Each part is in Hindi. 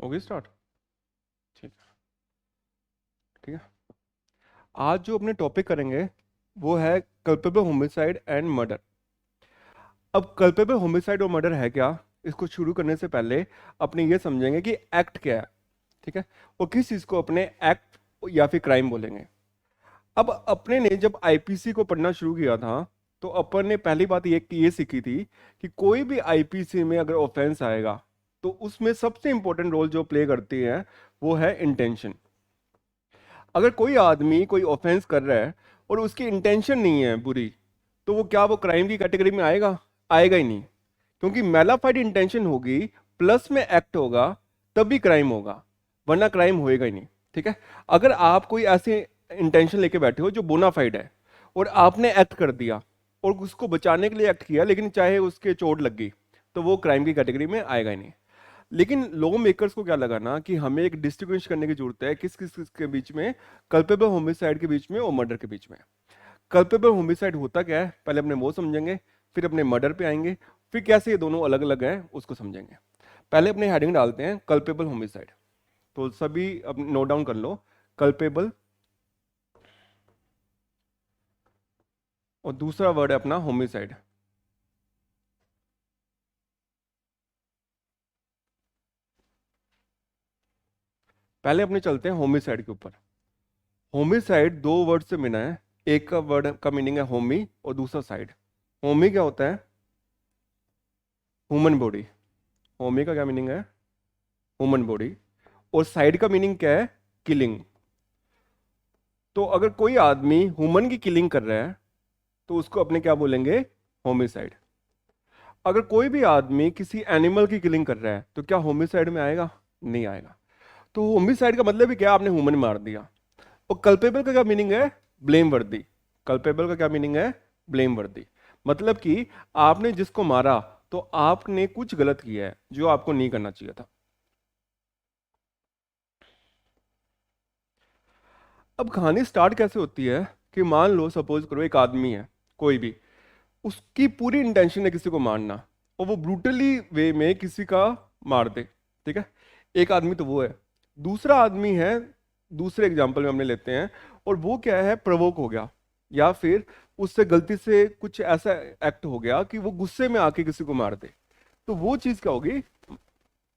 होगी स्टार्ट। ठीक है। ठीक है। आज जो अपने टॉपिक करेंगे वो है कल्पेबल होमिसाइड एंड मर्डर। अब कल्पेबल होमिसाइड और मर्डर है क्या, इसको शुरू करने से पहले अपने ये समझेंगे कि एक्ट क्या है। ठीक है। और किस चीज को अपने एक्ट या फिर क्राइम बोलेंगे। अब अपने ने जब आईपीसी को पढ़ना शुरू किया था तो अपन ने पहली बात ये सीखी थी कि कोई भी आईपीसी में अगर ऑफेंस आएगा तो उसमें सबसे इंपॉर्टेंट रोल जो प्ले करती है वो है इंटेंशन। अगर कोई आदमी कोई ऑफेंस कर रहा है और उसकी इंटेंशन नहीं है बुरी, तो वो क्या वो क्राइम की कैटेगरी में आएगा? आएगा ही नहीं। क्योंकि मैलाफाइड इंटेंशन होगी प्लस में एक्ट होगा तभी क्राइम होगा, वरना क्राइम होएगा ही नहीं। ठीक है। अगर आप कोई ऐसे इंटेंशन लेके बैठे हो जो बोनाफाइड है और आपने एक्ट कर दिया और उसको बचाने के लिए एक्ट किया लेकिन चाहे उसके चोट लग गई, तो वो क्राइम की कैटेगरी में आएगा ही नहीं। लेकिन लॉ मेकर्स को क्या लगा ना कि हमें एक डिस्टिंग्विश करने की जरूरत है किस किस के बीच में, कल्पेबल होमिसाइड के बीच में और मर्डर के बीच में। कल्पेबल होमिसाइड होता क्या है पहले अपने वो समझेंगे, फिर अपने मर्डर पे आएंगे, फिर कैसे ये दोनों अलग अलग हैं उसको समझेंगे। पहले अपने हेडिंग डालते हैं कल्पेबल होमिसाइड। तो सभी अब नोट डाउन कर लो, कल्पेबल और दूसरा वर्ड है अपना होमिसाइड। पहले अपने चलते हैं होमिसाइड के ऊपर। होमिसाइड दो वर्ड से मिला है, एक का वर्ड का मीनिंग है होमी और दूसरा साइड। होमी क्या होता है? Human body. होमी का क्या मीनिंग है? Human body. और साइड का मीनिंग क्या है? किलिंग। तो अगर कोई आदमी ह्यूमन की किलिंग कर रहा है तो उसको अपने क्या बोलेंगे? होमिसाइड। अगर कोई भी आदमी किसी एनिमल की किलिंग कर रहा है तो क्या होमिसाइड में आएगा? नहीं आएगा। तो होमिसाइड का मतलब ही क्या? आपने ह्यूमन मार दिया। और कल्पेबल का क्या मीनिंग है? ब्लेम वर्दी। कल्पेबल का क्या मीनिंग है? ब्लेम वर्दी। मतलब कि आपने जिसको मारा तो आपने कुछ गलत किया है जो आपको नहीं करना चाहिए था। अब कहानी स्टार्ट कैसे होती है कि मान लो सपोज करो एक आदमी है कोई भी, उसकी पूरी इंटेंशन है किसी को मारना और वो ब्रूटली वे में किसी का मार दे। ठीक है। एक आदमी तो वो है। दूसरा आदमी है, दूसरे एग्जांपल में हमने लेते हैं, और वो क्या है? प्रवोक हो गया या फिर उससे गलती से कुछ ऐसा एक्ट हो गया कि वो गुस्से में आके किसी को मार दे। तो वो चीज क्या होगी?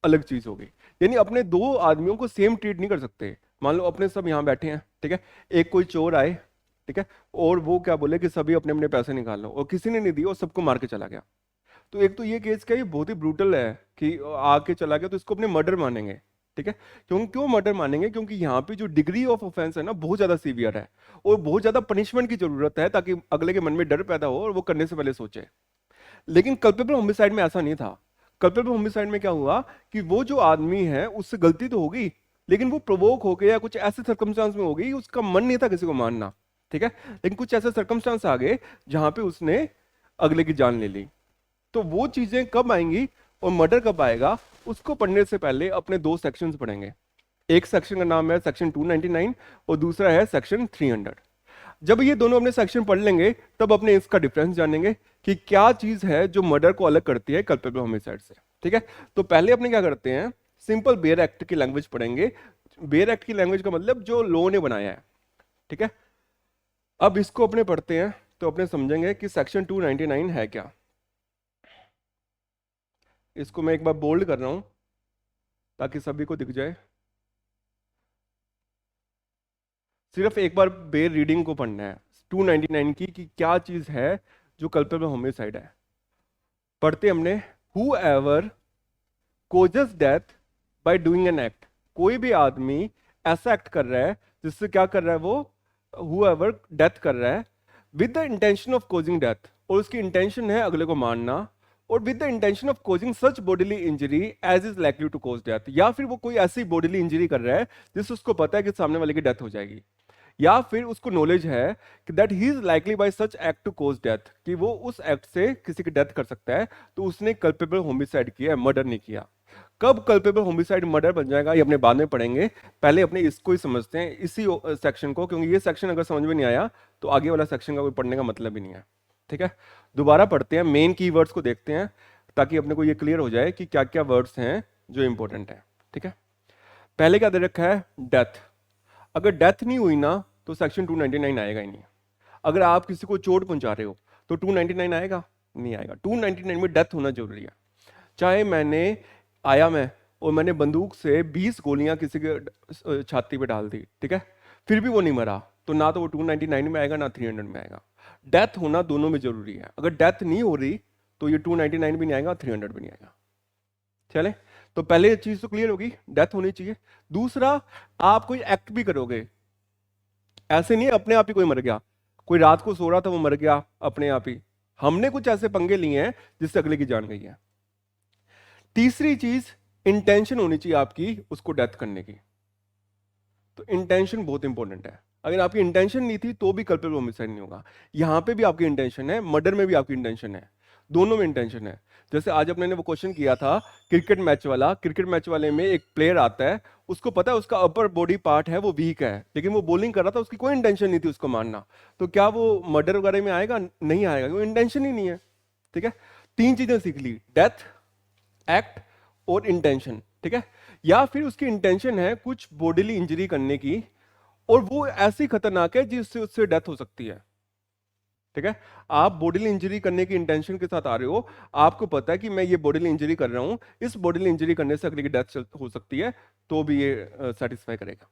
अलग चीज होगी। यानी अपने दो आदमियों को सेम ट्रीट नहीं कर सकते। मान लो अपने सब यहाँ बैठे हैं, ठीक है, एक कोई चोर आए, ठीक है, और वो क्या बोले कि सभी अपने अपने पैसे निकाल लो, और किसी ने नहीं दिया और सबको मार के चला गया। तो एक तो ये केस क्या है, ये बहुत ही ब्रूटल है कि आके चला गया, तो इसको अपने मर्डर मानेंगे। ठीक है। क्यों मर्डर मानेंगे? क्योंकि यहाँ पे जो डिग्री ऑफ ऑफेंस है ना बहुत ज्यादा सीवियर है और बहुत ज्यादा पनिशमेंट की जरूरत है ताकि अगले के मन में डर पैदा हो और वो करने से पहले सोचे। लेकिन कल्पेबल होमिसाइड में ऐसा नहीं था। कल्पेबल होमिसाइड में क्या हुआ कि वो जो आदमी है उससे गलती तो होगी, लेकिन वो प्रोवोक हो गया, कुछ ऐसे सर्कमस्टांस में हो गई, उसका मन नहीं था किसी को मारना। ठीक है। लेकिन कुछ ऐसे सर्कमस्टांस आ गए जहां पे उसने अगले की जान ले ली। तो वो चीजें कब आएंगी और मर्डर कब आएगा, उसको पढ़ने से पहले अपने दो सेक्शंस पढ़ेंगे। एक सेक्शन का नाम है सेक्शन 299 और दूसरा है सेक्शन 300। जब ये दोनों अपने सेक्शन पढ़ लेंगे तब अपने इसका डिफरेंस जानेंगे कि क्या चीज है जो मर्डर को अलग करती है कल्पेबल होमिसाइड से। ठीक है। तो पहले अपने क्या करते हैं, सिंपल बेयर एक्ट की लैंग्वेज पढ़ेंगे। बेयर एक्ट की लैंग्वेज का मतलब जो लॉ ने बनाया है। ठीक है। अब इसको अपने पढ़ते हैं तो अपने समझेंगे कि सेक्शन 299 है क्या। इसको मैं एक बार बोल्ड कर रहा हूं ताकि सभी को दिख जाए। सिर्फ एक बार बेयर रीडिंग को पढ़ना है 299 की कि क्या चीज है जो कल्पेबल होमिसाइड है। पढ़ते हमने, who ever causes death by doing an act. कोई भी आदमी ऐसा एक्ट कर रहा है जिससे क्या कर रहा है वो, whoever डेथ कर रहा है with the intention of causing death, और उसकी इंटेंशन है अगले को मारना, और with the intention of causing such bodily injury as is likely to cause death, या फिर वो कोई ऐसी बॉडीली इंजरी कर रहा है जिससे उसको पता है कि सामने वाले की डेथ हो जाएगी, या फिर उसको नॉलेज है कि that he is likely by such act to cause death, कि वो उस एक्ट से किसी की डेथ कर सकता है, तो उसने कल्पेबल होमिसाइड किया है, मर्डर नहीं किया। कब कल्पेबल होमिसाइड मर्डर बन जाएगा ये अपने बाद में पढ़ेंगे। पहले अपने इसको ही समझते हैं, इसी सेक्शन को, क्योंकि ये सेक्शन अगर समझ में नहीं आया तो आगे वाला सेक्शन का कोई पढ़ने का मतलब ही नहीं है। ठीक है। दोबारा पढ़ते हैं, मेन कीवर्ड्स को देखते हैं ताकि अपने को ये क्लियर हो जाए कि क्या क्या वर्ड्स हैं जो इंपॉर्टेंट है। ठीक है। पहले क्या दे रखा है, डेथ। अगर डेथ नहीं हुई ना तो सेक्शन 299 आएगा ही नहीं। अगर आप किसी को चोट पहुंचा रहे हो तो 299 आएगा नहीं आएगा। 299 में डेथ होना जरूरी है। चाहे मैंने आया मैं और मैंने बंदूक से 20 गोलियां किसी के छाती पे डाल दी, ठीक है, फिर भी वो नहीं मरा, तो ना तो वो 299 में आएगा ना 300 में आएगा। डेथ होना दोनों में जरूरी है। अगर डेथ नहीं हो रही तो ये 299 भी नहीं आएगा, 300 भी नहीं आएगा। चले, तो पहले ये चीज तो क्लियर होगी, डेथ होनी चाहिए। दूसरा, आप कोई एक्ट भी करोगे, ऐसे नहीं अपने आप ही कोई मर गया, कोई रात को सो रहा था वो मर गया अपने आप ही। हमने कुछ ऐसे पंगे लिए हैं जिससे अगले की जान गई है। तीसरी चीज, इंटेंशन होनी चाहिए आपकी उसको डेथ करने की। तो इंटेंशन बहुत इंपॉर्टेंट है। अगर आपकी इंटेंशन नहीं थी तो भी कल्पेबल होमिसाइड नहीं होगा। यहां पे भी आपकी इंटेंशन है, मर्डर में भी आपकी इंटेंशन है, दोनों में इंटेंशन है। जैसे आज अपने ने वो क्वेश्चन किया था क्रिकेट मैच वाला, क्रिकेट मैच वाले में एक प्लेयर आता है, उसको पता है उसका अपर बॉडी पार्ट है वो वीक है, लेकिन वो बॉलिंग कर रहा था, उसकी कोई इंटेंशन नहीं थी उसको मारना, तो क्या वो मर्डर वगैरह में आएगा? नहीं आएगा, वो इंटेंशन ही नहीं है। ठीक है, तीन चीजें सीख ली, डेथ, एक्ट और इंटेंशन। ठीक है, या फिर उसकी इंटेंशन है कुछ बॉडीली इंजरी करने की और वो ऐसी खतरनाक है जिससे उससे डेथ हो सकती है। ठीक है, आप बॉडीली इंजरी करने की इंटेंशन के साथ आ रहे हो, आपको पता है कि मैं ये बॉडीली इंजरी कर रहा हूं, इस बॉडीली इंजरी करने से अगले की डेथ हो सकती है, तो भी ये सेटिस्फाई करेगा।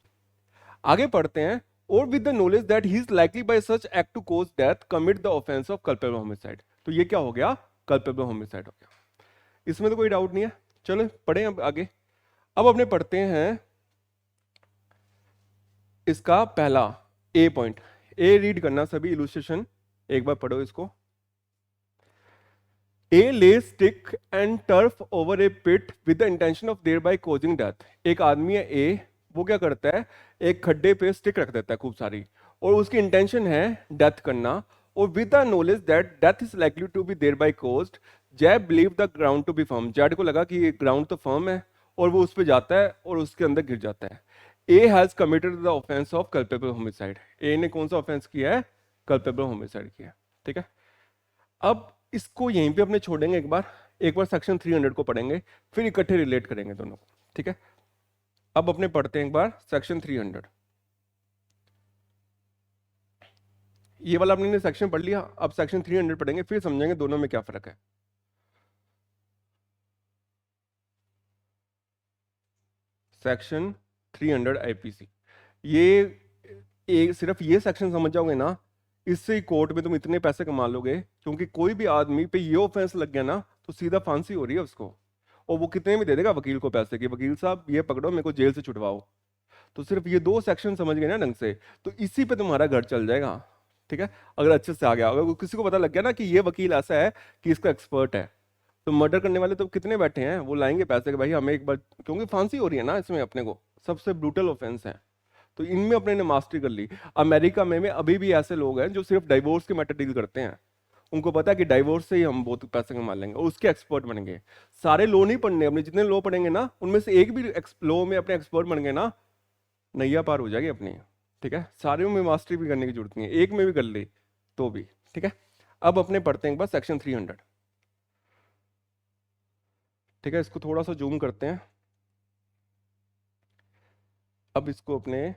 आगे पढ़ते हैं, और with the knowledge that he is likely by such act to cause death commit the offence of culpable homicide. तो ये क्या हो गया, कल्पेबल होमिसाइड हो गया। इसमें तो कोई डाउट नहीं है। चलो पढ़ें अब आगे। अब अपने पढ़ते हैं इसका पहला ए पॉइंट। ए रीड करना सभी, इलुस्ट्रेशन एक बार पढ़ो इसको। A lay stick and turf over a pit with the intention of thereby causing death. एक आदमी है ए, वो क्या करता है, एक खड्डे पे स्टिक रख देता है खूब सारी, और उसकी इंटेंशन है डेथ करना, और with the knowledge that death is likely to be thereby caused, Z believe the ground to be firm. Z को लगा कि ये ग्राउंड तो फर्म है, और वो उस पर जाता है और उसके अंदर गिर जाता है। A has committed the offence of culpable homicide. A ने कौन सा ऑफेंस किया है, कल्पेबल होमिसाइड किया है। ठीक है, अब इसको यहीं पे अपने छोड़ेंगे, एक बार सेक्शन 300 को पढ़ेंगे, फिर इकट्ठे रिलेट करेंगे दोनों को। ठीक है, अब अपने पढ़ते हैं एक बार सेक्शन 300। ये वाला अपने सेक्शन पढ़ लिया, अब सेक्शन 300 पढ़ेंगे, फिर समझेंगे दोनों में क्या फर्क है। सेक्शन 300 आईपीसी, ये सिर्फ ये सेक्शन समझ जाओगे ना, इससे ही कोर्ट में तुम इतने पैसे कमा लोगे, क्योंकि कोई भी आदमी पे ये ऑफेंस लग गया ना तो सीधा फांसी हो रही है उसको, और वो कितने में दे देगा वकील को पैसे कि वकील साहब ये पकड़ो मेरे को जेल से छुड़वाओ। तो सिर्फ ये दो सेक्शन समझ गए ना ढंग से, तो इसी पे तुम्हारा घर चल जाएगा। ठीक है, अगर अच्छे से आ गया, अगर किसी को पता लग गया ना कि ये वकील ऐसा है कि इसका एक्सपर्ट है, तो मर्डर करने वाले तो कितने बैठे हैं, वो लाएंगे पैसे कि भाई हमें एक बार, क्योंकि फांसी हो रही है ना इसमें, अपने को सबसे ब्रूटल ऑफेंस है, तो इनमें अपने ने मास्टरी कर ली। अमेरिका में अभी भी ऐसे लोग हैं जो सिर्फ डाइवोर्स के मैटर डील करते हैं, उनको पता है कि डाइवोर्स से ही हम बहुत पैसे कमा लेंगे, और उसके एक्सपर्ट बनेंगे। सारे लॉ नहीं पढ़ने, अपने जितने लॉ पढ़ेंगे ना उनमें से एक भी लॉ में अपने एक्सपर्ट बन गए ना, नैया पार हो जाएगी अपनी। ठीक है, सारे में मास्टरी भी करने की जरूरत नहीं है, एक में भी कर ली तो भी। ठीक है, अब अपने पढ़ते हैं एक बार सेक्शन 300। ठीक है, इसको थोड़ा सा जूम करते हैं, अब इसको अपने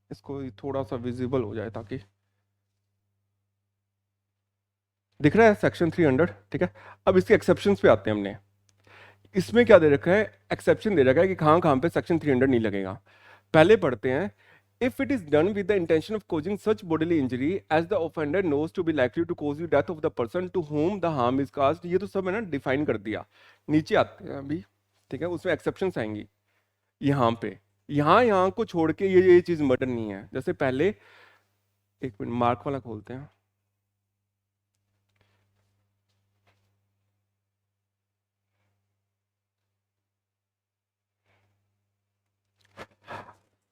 इसको थोड़ा सा विजिबल हो जाए ताकि दिख रहा है सेक्शन 300। ठीक है, अब इसके एक्सेप्शंस पे आते हैं। हमने इसमें क्या दे रखा है, एक्सेप्शन दे रखा है कि कहाँ कहाँ पे सेक्शन 300 नहीं लगेगा। पहले पढ़ते हैं, if it is done with the intention of causing such bodily injury as the offender knows to be likely to cause the death of the person to whom the harm is caused। ये तो सब है ना डिफाइन कर दिया, नीचे आते हैं अभी। ठीक है, उसमें एक्सेप्शंस आएंगी यहाँ पे, यहाँ को छोड़ के ये चीज मर्डर नहीं है। जैसे पहले, एक मिनट मार्क वाला खोलते हैं,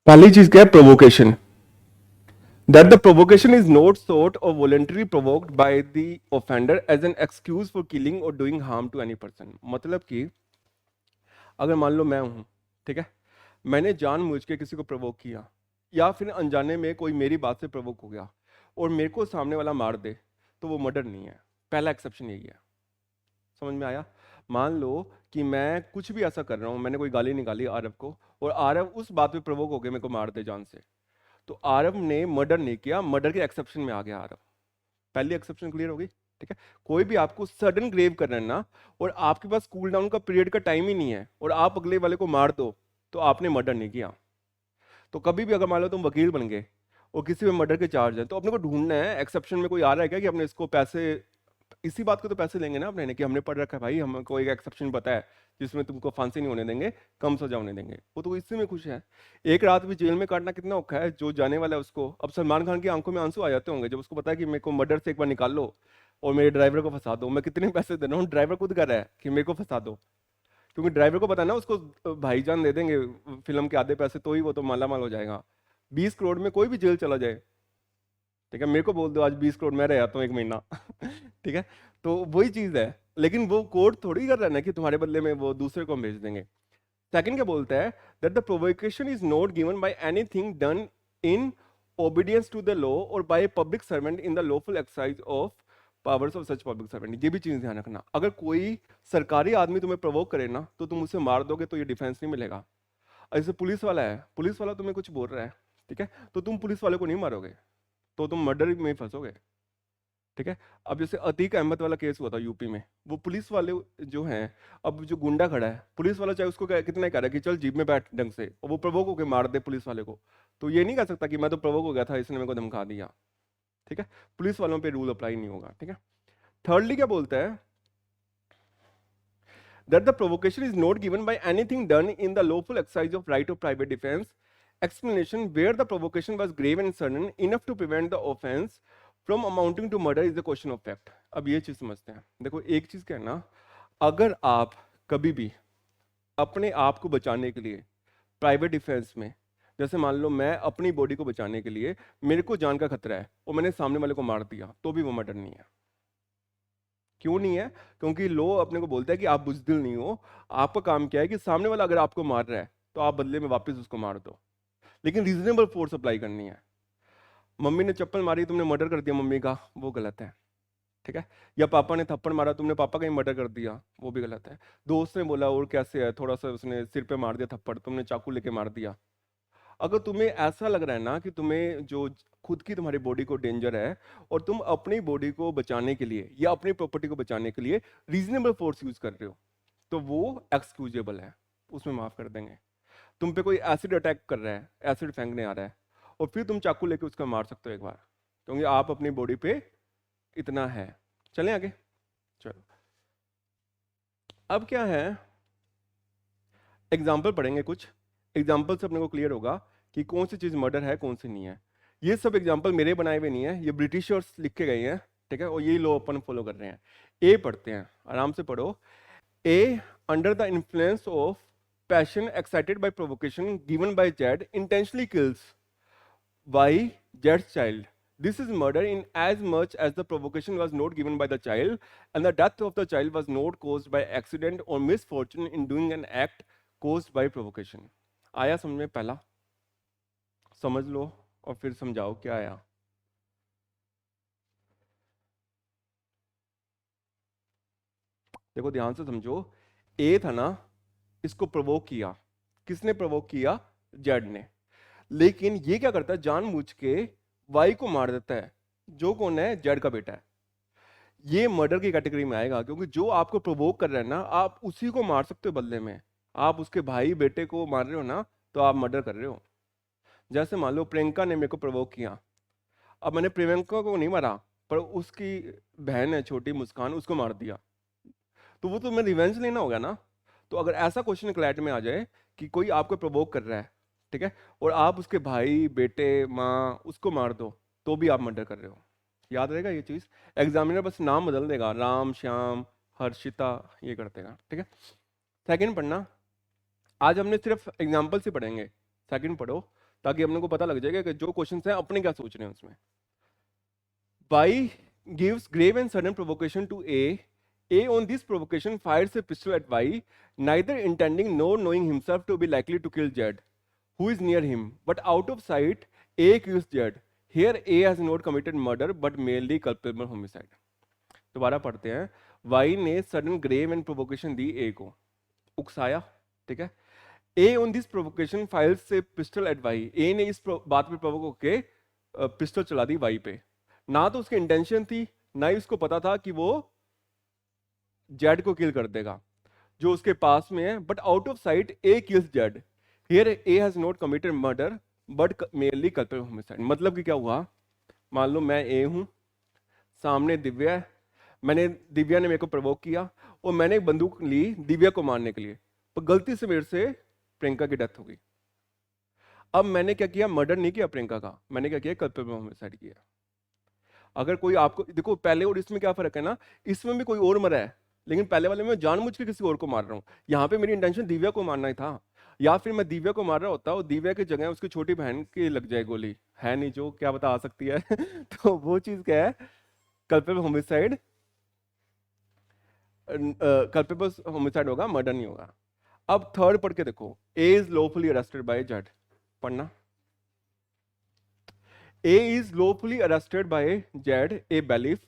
पहली चीज क्या है, provocation. That the provocation is not sought or voluntarily provoked by the offender as an excuse for killing or doing harm to any person। मतलब कि अगर मान लो मैं हूं, ठीक है, मैंने जानबूझ के किसी को प्रोवोक किया, या फिर अनजाने में कोई मेरी बात से प्रोवोक हो गया और मेरे को सामने वाला मार दे, तो वो मर्डर नहीं है। पहला एक्सेप्शन यही है, समझ में आया। मान लो कि मैं कुछ भी ऐसा कर रहा हूँ, मैंने कोई गाली निकाली आरव को, और आरव उस बात पे प्रवोक होकर मेरे को मार दे जान से, तो आरव ने मर्डर नहीं किया, मर्डर के एक्सेप्शन में आ गया आरव। पहली एक्सेप्शन क्लियर होगी, ठीक है। कोई भी आपको सडन ग्रेव कर रहा है ना, और आपके पास कूल डाउन का पीरियड का टाइम ही नहीं है, और आप अगले वाले को मार दो, तो आपने मर्डर नहीं किया। तो कभी भी अगर मान लो तुम वकील बन गए और किसी में मर्डर के चार्ज है, तो अपने को ढूंढना है एक्सेप्शन में कोई आ रहा है क्या कि अपने इसको पैसे, इसी बात को तो पैसे लेंगे ना अपने ने, कि हमने पढ़ रखा है भाई, हमको एक एक्सेप्शन पता है जिसमें तुमको फांसी नहीं होने देंगे, कम सजा होने देंगे, वो तो इसी में खुश है। एक रात भी जेल में काटना कितना औखा है, जो जाने वाला है उसको। अब सलमान खान की आंखों में आंसू आ जाते होंगे जब उसको पता है कि मेरे को मर्डर से एक बार निकाल लो और मेरे ड्राइवर को फंसा दो। मैं कितने पैसे दे रहा हूँ, ड्राइवर खुद कह रहा है कि मेरे को फंसा दो, क्योंकि ड्राइवर को पता है ना उसको भाईजान दे देंगे फिल्म के आधे पैसे, तो ही वो तो माला माल हो जाएगा। 20 करोड़ में कोई भी जेल चला जाए, ठीक है, मेरे को बोल दो आज 20 करोड़ मैं रह जाता हूँ एक महीना ठीक है, तो वही चीज है। लेकिन वो कोर्ट थोड़ी कर रहा है ना कि तुम्हारे बदले में वो दूसरे को भेज देंगे। सेकंड क्या बोलता है, that the provocation is not given by anything done in obedience to the law और by public servant in the lawful exercise of powers of such public servant. ये भी चीज ध्यान रखना, अगर कोई सरकारी आदमी तुम्हें प्रोवोक करे ना, तो तुम उसे मार दोगे तो ये डिफेंस नहीं मिलेगा। ऐसे पुलिस वाला है, पुलिस वाला तुम्हें कुछ बोल रहा है, ठीक है, तो तुम पुलिस वाले को नहीं मारोगे, तो तुम मर्डर में ही फंसोगे, ठीक है। अब जैसे अतीक अहमद वाला केस हुआ था यूपी में, वो पुलिस वाले जो हैं, अब जो गुंडा खड़ा है, पुलिस वाला चाहे उसको कितना ही कह रहा है कि चल जीप में बैठ ढंग से, और वो प्रवोक होकर मार दे पुलिस वाले को, तो ये नहीं कह सकता कि मैं तो प्रवोक हो गया था इसने मेरे को धमका दिया, ठीक है। पुलिस वालों पे रूल अप्लाई नहीं होगा, ठीक है। थर्डली क्या बोलता है, that the provocation is not given by anything done in the lawful exercise of right of private defense, explanation where the provocation was grave and sudden enough to prevent the offense from amounting to murder is the question of fact। अब ये चीज समझते हैं, देखो एक चीज क्या है ना, अगर आप कभी भी अपने आप को बचाने के लिए प्राइवेट डिफेंस में, जैसे मान लो मैं अपनी बॉडी को बचाने के लिए, मेरे को जान का खतरा है और मैंने सामने वाले को मार दिया, तो भी वो मर्डर नहीं है। क्यों नहीं है? क्योंकि लॉ अपने को बोलता है कि आप बुजदिल नहीं हो, आपका काम क्या है कि सामने वाला अगर आपको मार रहा है तो आप बदले में वापस उसको मार दो, लेकिन रीजनेबल फोर्स अप्लाई करनी है। मम्मी ने चप्पल मारी, तुमने मर्डर कर दिया मम्मी का, वो गलत है, ठीक है। या पापा ने थप्पड़ मारा, तुमने पापा का ही मर्डर कर दिया, वो भी गलत है। दोस्त ने बोला और कैसे है, थोड़ा सा उसने सिर पे मार दिया थप्पड़, तुमने चाकू लेके मार दिया। अगर तुम्हें ऐसा लग रहा है ना कि तुम्हें जो खुद की तुम्हारी बॉडी को डेंजर है, और तुम अपनी बॉडी को बचाने के लिए या अपनी प्रॉपर्टी को बचाने के लिए रीजनेबल फोर्स यूज कर रहे हो, तो वो एक्सक्यूजेबल है, उसमें माफ कर देंगे। तुम पे कोई एसिड अटैक कर रहा है, एसिड फेंकने आ रहा है, और फिर तुम चाकू लेके उसका मार सकते हो एक बार, क्योंकि आप अपनी बॉडी पे इतना है। चलें आगे, चलो। अब क्या है, एग्जाम्पल पढ़ेंगे कुछ, एग्जाम्पल से अपने को क्लियर होगा कि कौन सी चीज मर्डर है कौन सी नहीं है। ये सब एग्जाम्पल मेरे बनाए हुए नहीं है, ये ब्रिटिशर्स लिख के गए हैं, ठीक है, और यही लोग अपन फॉलो कर रहे हैं। ए पढ़ते हैं, आराम से पढ़ो। A, under the influence of passion excited by provocation given by Z intentionally kills Y जेड्स child, this is murder in as much as the provocation was not given by the child and the death of the child was not caused by accident or misfortune in doing an act caused by provocation। आया समझ में? पहला समझ लो और फिर समझाओ क्या आया। देखो ध्यान से समझो, ए था ना, इसको प्रवोक किया, किसने प्रवोक किया? जेड ने। लेकिन ये क्या करता है, जानबूझ के वाई को मार देता है, जो कौन है? जेड का बेटा है। ये मर्डर की कैटेगरी में आएगा, क्योंकि जो आपको प्रोवोक कर रहा है ना, आप उसी को मार सकते हो बदले में। आप उसके भाई बेटे को मार रहे हो ना, तो आप मर्डर कर रहे हो। जैसे मान लो प्रियंका ने मेरे को प्रोवोक किया, अब मैंने प्रियंका को नहीं मारा, पर उसकी बहन है छोटी मुस्कान, उसको मार दिया, तो वो तो मैं रिवेंज लेना होगा ना। तो अगर ऐसा क्वेश्चन क्लैट में आ जाए कि कोई आपको प्रोवोक कर रहा है, ठीक है, और आप उसके भाई बेटे माँ उसको मार दो, तो भी आप मर्डर कर रहे हो। याद रहेगा ये चीज, एग्जामिनर बस नाम बदल देगा, राम श्याम हर्षिता ये कर देगा, ठीक है। सेकंड पढ़ना, आज हमने सिर्फ एग्जाम्पल से पढ़ेंगे, सेकंड पढ़ो, ताकि हमने को पता लग जाएगा कि जो क्वेश्चन है अपने क्या सोच रहे हैं उसमें। Y gives grave and sudden provocation to A. A on this provocation fires a pistol at Y, neither intending nor knowing himself to be likely to kill Jed, who is near him. But out of sight, A kills Jed. Here A has not committed murder but merely culpable homicide। दोबारा पढ़ते हैं। Y ने सडन ग्रेव एंड प्रोवोकेशन दी A को, उकसाया, ठीक है। A on this provocation fires a pistol at Y, A ने इस बात पे प्रोवोक होके पिस्टल चला दी वाई पे। ना तो उसकी इंटेंशन थी, ना ही उसको पता था कि वो जेड को किल कर देगा जो उसके पास में है, but out of site A kills Z. Here A has not committed murder but merely culpable homicide. मतलब कि क्या हुआ, मान लो मैं ए हूं, सामने दिव्या है, मैंने दिव्या ने मेरे को प्रवोक किया और मैंने एक बंदूक ली दिव्या को मारने के लिए, पर गलती से मेरे से प्रियंका की डेथ हो गई। अब मैंने क्या किया, मर्डर नहीं किया प्रियंका का, मैंने क्या किया, कल्पेबल होमिसाइड किया। अगर कोई आपको देखो, पहले और इसमें क्या फर्क है ना, इसमें भी कोई और मरा है, लेकिन पहले वाले में जानबूझ के किसी और को मार रहा हूँ। यहाँ पे मेरी इंटेंशन दिव्या को मारना ही था, या फिर मैं दिव्या को मार रहा होता और दिव्या की जगह उसकी छोटी बहन की लग जाए गोली, है नहीं जो क्या बता आ सकती है तो वो चीज क्या है, कल्पेबल होमिसाइड, कल्पेबल होमिसाइड होगा, मर्डर नहीं होगा। अब थर्ड पढ़ के देखो, A is lawfully arrested by Z, पढ़ना। A is lawfully arrested by Z, A bailiff.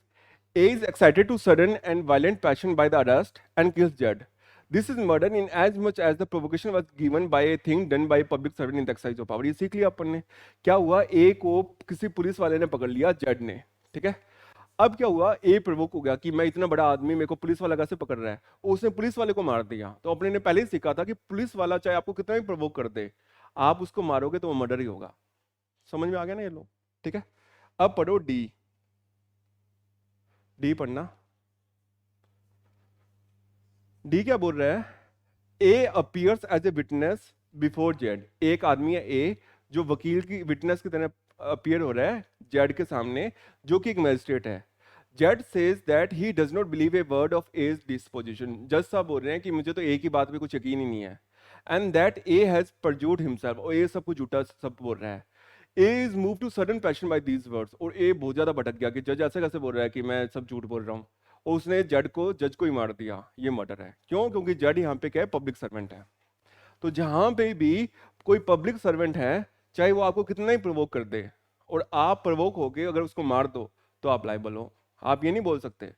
A is excited to sudden and violent passion by the arrest and kills Z. This is murder in as much as the provocation was given by a thing done by public servant in the exercise of power. ये सीख लिया अपन ने। क्या हुआ, A को किसी पुलिस वाले ने पकड़ लिया, Z ने, ठीक है। अब क्या हुआ, A प्रवोक हो गया कि मैं इतना बड़ा आदमी, मेरे को पुलिस वाला कैसे पकड़ रहा है, उसने पुलिस वाले को मार दिया। तो अपने ने पहले ही सीखा था कि पुलिस वाला चाहे आपको कितना भी प्रवोक कर दे, आप उसको मारोगे तो वो मर्डर ही होगा। समझ में आ गया ना ये लोग, ठीक है। अब पढ़ो डी, डी पढ़ना। डी क्या बोल रहा है, A appears as a witness before Z. एक आदमी है ए जो वकील की विटनेस की तरह अपीयर हो रहा है जेड के सामने, जो कि एक मैजिस्ट्रेट है। Z says that he does not believe a word of A's disposition. जज साहब बोल रहे हैं कि मुझे तो ए की बात पे कुछ यकीन ही नहीं है, and that A has perjured himself, और ए सब कुछ झूठा सब बोल रहा है। A is move to sudden passion by these words, और ए बहुत ज्यादा भटक गया कि जज ऐसे कैसे बोल रहा है कि मैं सब झूठ बोल रहा हूँ, और उसने जज को ही मार दिया। ये मर्डर है। क्यों? क्योंकि जज यहाँ पे क्या है, पब्लिक सर्वेंट है। तो जहां पे भी कोई पब्लिक सर्वेंट है, चाहे वो आपको कितना ही प्रवोक कर दे, और आप प्रवोक होके अगर उसको मार दो तो आप लायबल हो। आप ये नहीं बोल सकते।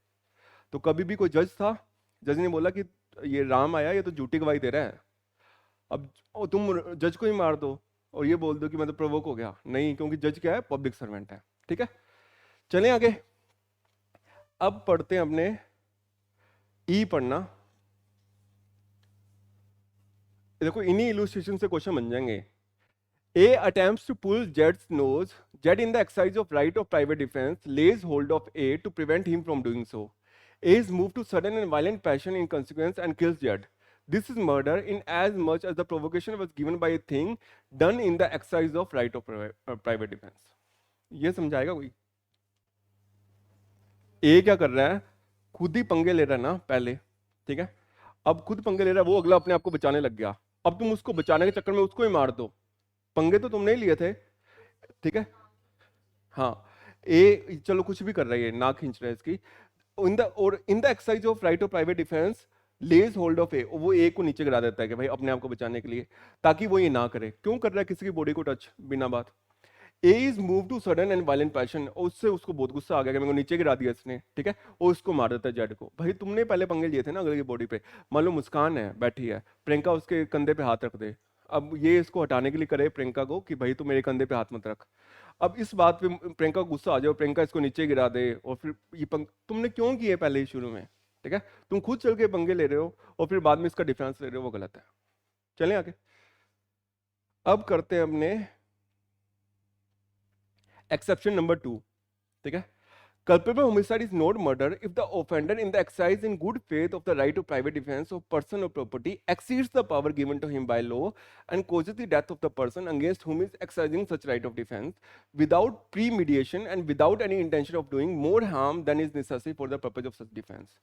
तो कभी भी कोई जज था, जज ने बोला कि ये राम आया, ये तो झूठी गवाही दे रहा है, अब तुम जज को ही मार दो और ये बोल दो कि मैं तो प्रवोक हो गया। नहीं, क्योंकि जज क्या है, पब्लिक सर्वेंट है, ठीक है। चलें आगे। अब पढ़ते हैं अपने ई पढ़ना। देखो इन्हीं इलुस्ट्रेशन से क्वेश्चन बन जाएंगे। A attempts to pull Jed's nose. Jed, in the exercise of right of private defense, lays hold of A to prevent him from doing so. A is moved to sudden and violent passion in consequence and kills Jed. This is murder in as much as the provocation was given by a thing done in the exercise of right of private defense. ये समझाएगा कोई? A क्या कर रहा है, खुद ही पंगे ले रहा है ना पहले, ठीक है। अब खुद पंगे ले रहा है, वो अगला अपने आप को बचाने लग गया। अब तुम उसको बचाने के चक्कर में उसको ही मार दो, पंगे तो तुमने ही लिए थे, ठीक है। हाँ, ए चलो कुछ भी कर रही है, नाक खींच रहा है इसकी। In the exercise of right of private defence lays hold of A, वो ए को नीचे गिरा देता है कि भाई अपने आप को बचाने के लिए, ताकि वो ये ना करे। क्यों कर रहा है किसी की बॉडी को टच बिना बात? A is move to sudden and violent passion, और उससे उसको बहुत गुस्सा आ गया कि मेरे को नीचे गिरा दिया इसने, ठीक है। और उसको मार देता है जेड को। भाई तुमने पहले पंगे लिए थे ना अगले की बॉडी पे। मान लो मुस्कान है बैठी है, प्रियंका उसके कंधे पे हाथ रख दे, अब ये इसको हटाने के लिए करे प्रियंका को कि भाई तू मेरे कंधे पे हाथ मत रख। अब इस बात पे प्रियंका को गुस्सा आ जाए, प्रियंका इसको नीचे गिरा दे, और फिर ये तुमने क्यों किए पहले ही शुरू में, ठीक है। तुम खुद चल के पंगे ले रहे हो और फिर बाद में इसका डिफेंस ले रहे हो, वो गलत है। चलें आगे। अब करते हैं अपने एक्सेप्शन नंबर 2, ठीक है। Culpable homicide is not murder if the offender, in the exercise in good faith of the right of private defense of person or property, exceeds the power given to him by law and causes the death of the person against whom is exercising such right of defense without premeditation and without any intention of doing more harm than is necessary for the purpose of such defense.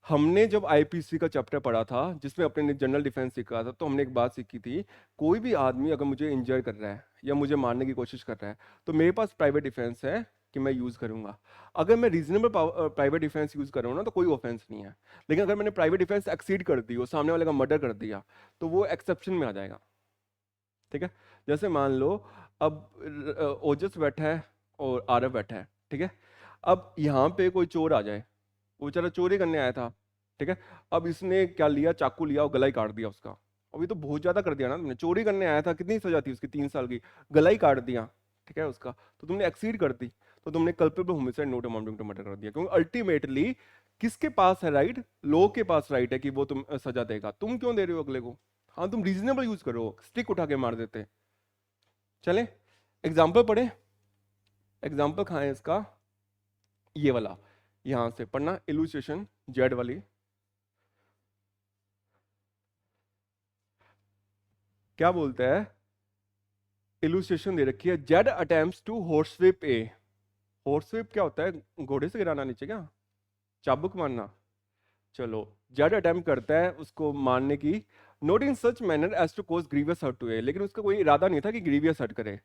हमने जब आईपीसी का चैप्टर पढ़ा था जिसमें अपने ने जनरल डिफेंस सीखा था, तो हमने एक बात सीखी थी, कोई भी आदमी अगर मुझे इंजर कर रहा है या मुझे मारने की कोशिश कर रहा है तो मेरे पास प्राइवेट डिफेंस है कि मैं यूज करूंगा। अगर मैं रीजनेबल प्राइवेट डिफेंस यूज कर रहा हूँ ना तो कोई ऑफेंस नहीं है। लेकिन अगर मैंने प्राइवेट डिफेंस एक्सीड कर दी और सामने वाले का मर्डर कर दिया तो वो एक्सेप्शन में आ जाएगा, ठीक है। जैसे मान लो अब ओजस बैठा है और आरव बैठा है, ठीक है। अब यहाँ पे कोई चोर आ जाए, वो बेचारा चोरी करने आया था, ठीक है। अब इसने क्या लिया, चाकू लिया और गला ही काट दिया उसका। अभी तो बहुत ज्यादा कर दिया ना तुमने, चोरी करने आया था, कितनी सजा थी उसकी, 3 साल की, गला ही काट दिया, ठीक है उसका, तो तुमने एक्सीड कर दी, तो तुमने culpable homicide not amounting to murder कर दिया, क्योंकि अल्टीमेटली किसके पास है राइट, लॉ के पास राइट है कि वो तुम सजा देगा, तुम क्यों दे रहे हो अगले को। हाँ तुम रीजनेबल यूज करो, स्टिक उठा के मार देते। चले एग्जाम्पल पढ़े, एग्जाम्पल कहाँ है इसका, ये वाला, यहां से पढ़ना इलुस्ट्रेशन जेड वाली। क्या बोलता है, इलुस्ट्रेशन दे रखी है, जेड अटेम्प्ट्स टू हॉर्सविप ए। हॉर्सविप क्या होता है, घोड़े से गिराना नीचे क्या, चाबुक मारना। चलो, जेड अटेम्प्ट करता है उसको मारने की, not in such manner as to cause grievous hurt to A, लेकिन उसका कोई इरादा नहीं था कि ग्रीवियस हर्ट करे।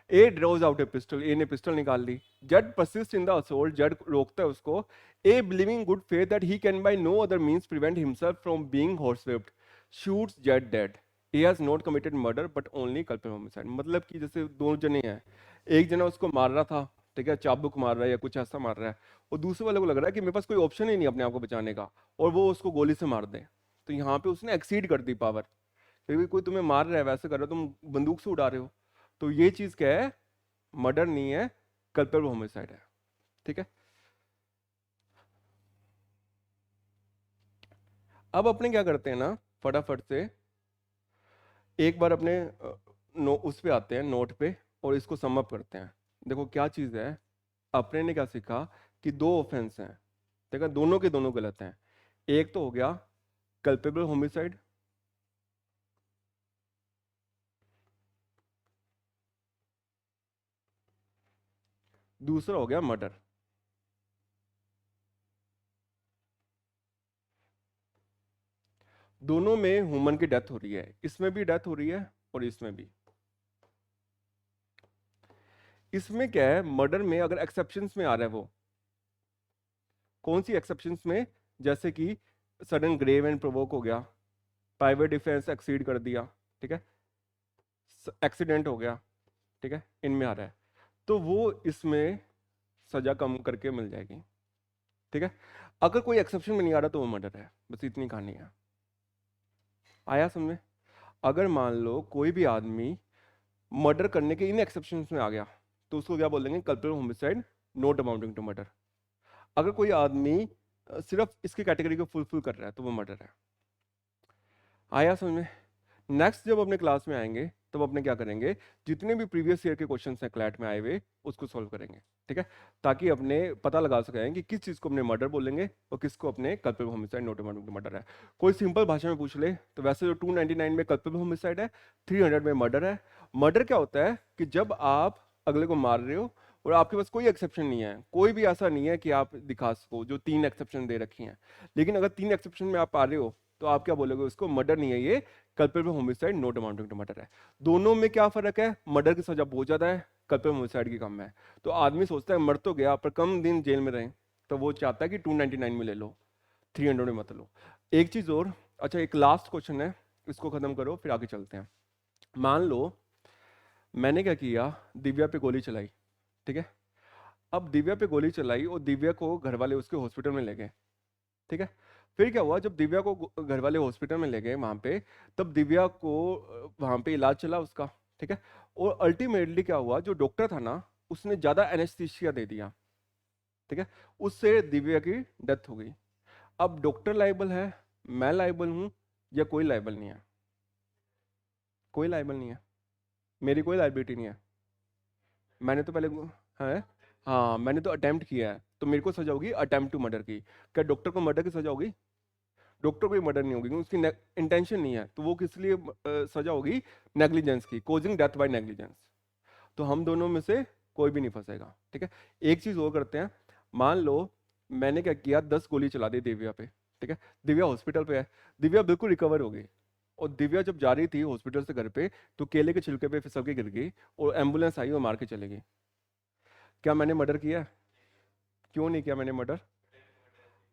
A draws out a pistol, A ने पिस्टल निकाल ली। Z persist in the assault, Z रोकता है उसको। A believing good faith that he can by no other means prevent himself from being horsewhipped, shoots Z dead. he has not committed murder but only culpable homicide, मतलब कि जैसे दो जने हैं, एक जना उसको मार रहा था, ठीक है, चाबुक मार रहा है या कुछ ऐसा मार रहा है, और दूसरे वाले को लग रहा है कि मेरे पास कोई ऑप्शन ही नहीं अपने आप को बचाने का, और वो उसको गोली से मार दे। तो यहाँ पे उसने एक्सीड कर दी पावर, क्योंकि कोई तुम्हें मार रहा है वैसे कर रहे हो, तुम बंदूक से उड़ा रहे हो, तो ये चीज क्या है, मर्डर नहीं है, कल्पेबल होमिसाइड है, ठीक है। अब अपने क्या करते हैं ना, फटाफट से एक बार अपने उस पे आते हैं, नोट पे, और इसको सम अप करते हैं। देखो क्या चीज है, अपने ने क्या सीखा कि दो ऑफेंस हैं, देखा दोनों के दोनों गलत हैं। एक तो हो गया कल्पेबल होमिसाइड, दूसरा हो गया मर्डर। दोनों में ह्यूमन की डेथ हो रही है, इसमें भी डेथ हो रही है और इसमें भी। इसमें क्या है, मर्डर में अगर एक्सेप्शंस में आ रहा है वो, कौन सी एक्सेप्शंस में, जैसे कि सडन ग्रेव एंड प्रोवोक हो गया, प्राइवेट डिफेंस एक्सीड कर दिया, ठीक है, एक्सीडेंट हो गया, ठीक है, इनमें आ रहा है, तो वो इसमें सजा कम करके मिल जाएगी, ठीक है। अगर कोई एक्सेप्शन में नहीं आ रहा तो वो मर्डर है, बस इतनी कहानी है। आया समझ में। अगर मान लो कोई भी आदमी मर्डर करने के इन एक्सेप्शंस में आ गया, तो उसको क्या बोलेंगे, culpable homicide not amounting to murder. अगर कोई आदमी सिर्फ इसकी कैटेगरी को फुलफिल कर रहा है तो वो मर्डर है। आया समझ में। नेक्स्ट जब अपने क्लास में आएंगे तब अपने क्या करेंगे, जितने भी प्रीवियस ईयर के क्वेश्चन हैं क्लैट में आए हुए उसको सॉल्व करेंगे, ठीक है, ताकि अपने पता लगा सकें कि किस चीज को अपने मर्डर बोलेंगे और किसको अपने culpable homicide not amounting to murder है। कोई सिंपल भाषा में पूछ ले तो वैसे जो 299 में कल्पेबल होमिसाइड है, 300 में मर्डर है। मर्डर क्या होता है कि जब आप अगले को मार रहे हो और आपके पास कोई एक्सेप्शन नहीं है, कोई भी ऐसा नहीं है कि आप दिखा सको जो 3 एक्सेप्शन दे रखी हैं, लेकिन अगर 3 एक्सेप्शन में आप आ रहे हो तो आप क्या बोलोगे, उसको मर्डर नहीं है ये, culpable homicide not amounting to murder है। दोनों में क्या फर्क है, मर्डर की सजा बहुत ज्यादा है, कल्पेबल होमिसाइड की कम है। तो आदमी सोचता है मर तो गया पर कम दिन जेल में रहे, तो वो चाहता है कि 299 में ले लो, 300 में मत लो। एक चीज और, अच्छा एक लास्ट क्वेश्चन है, इसको खत्म करो फिर आगे चलते हैं। मान लो मैंने क्या किया, दिव्या पे गोली चलाई, ठीक है। अब दिव्या पे गोली चलाई और दिव्या को घर वाले उसके हॉस्पिटल में ले गए, ठीक है। फिर क्या हुआ, जब दिव्या को घर वाले हॉस्पिटल में ले गए वहां पे, तब दिव्या को वहां पे इलाज चला उसका, ठीक है। और अल्टीमेटली क्या हुआ, जो डॉक्टर था ना उसने ज्यादा एनेस्थीसिया दे दिया, ठीक है, उससे दिव्या की डेथ हो गई। अब डॉक्टर लाइबल है, मैं लाइबल हूं, या कोई लाइबल नहीं है, कोई लाइबल नहीं है, मेरी कोई लाइबिलिटी नहीं है। मैंने तो पहले है, हाँ मैंने तो अटेम्प्ट किया है, तो मेरे को सजा होगी अटेम्प्ट टू मर्डर की। क्या डॉक्टर को मर्डर की सजा होगी, डॉक्टर को भी मर्डर नहीं होगी क्योंकि उसकी इंटेंशन नहीं है, तो वो किस लिए सजा होगी, नेग्लिजेंस की, कोजिंग डेथ बाय नेग्लिजेंस। तो हम दोनों में से कोई भी नहीं फंसेगा, ठीक है। एक चीज और करते हैं, मान लो मैंने क्या किया, 10 गोली चला दी दिव्या पे, ठीक है, दिव्या हॉस्पिटल पे है, दिव्या बिल्कुल रिकवर हो गई, और दिव्या जब जा रही थी हॉस्पिटल से घर पे तो केले के छिलके पे फिसल के गिर गई और एम्बुलेंस आई और मार के चले गई। क्या मैंने मर्डर किया, क्यों नहीं किया मैंने मर्डर,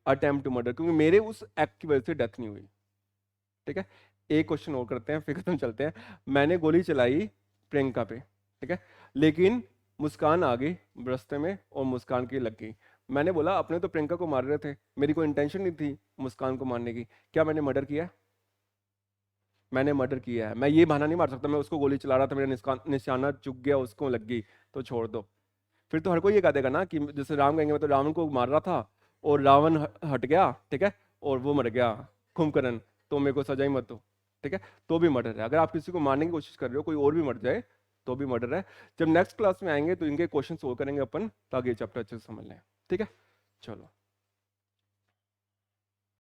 अटेम्प्ट टू मर्डर, क्योंकि मेरे उस एक्ट की वजह से डेथ नहीं हुई, ठीक है। एक क्वेश्चन और करते हैं फिर खत्म चलते हैं। मैंने गोली चलाई प्रियंका पे, ठीक है, लेकिन मुस्कान आ गई रास्ते में और मुस्कान की लग गई, मैंने बोला अपने तो प्रियंका को मार रहे थे, मेरी कोई इंटेंशन नहीं थी मुस्कान को मारने की। क्या मैंने मर्डर किया है? मैंने मर्डर किया है। मैं ये बहाना नहीं मार सकता मैं उसको गोली चला रहा था, मेरा निशाना चुक गया, उसको लग गई तो छोड़ दो। फिर तो हर कोई ये कह देगा ना कि जैसे राम कहेंगे मैं तो रावण को मार रहा था और रावण हट गया, ठीक है, और वो मर गया कुंभकर्ण, तो मेरे को सजा ही मत दो, ठीक है। तो भी मर्डर है। अगर आप किसी को मारने की कोशिश कर रहे हो, कोई और भी मर जाए तो भी मर्डर है। जब नेक्स्ट क्लास में आएंगे तो इनके क्वेश्चन सोल्व करेंगे अपन, ताकि ये चैप्टर अच्छे से समझ लें, ठीक है। चलो।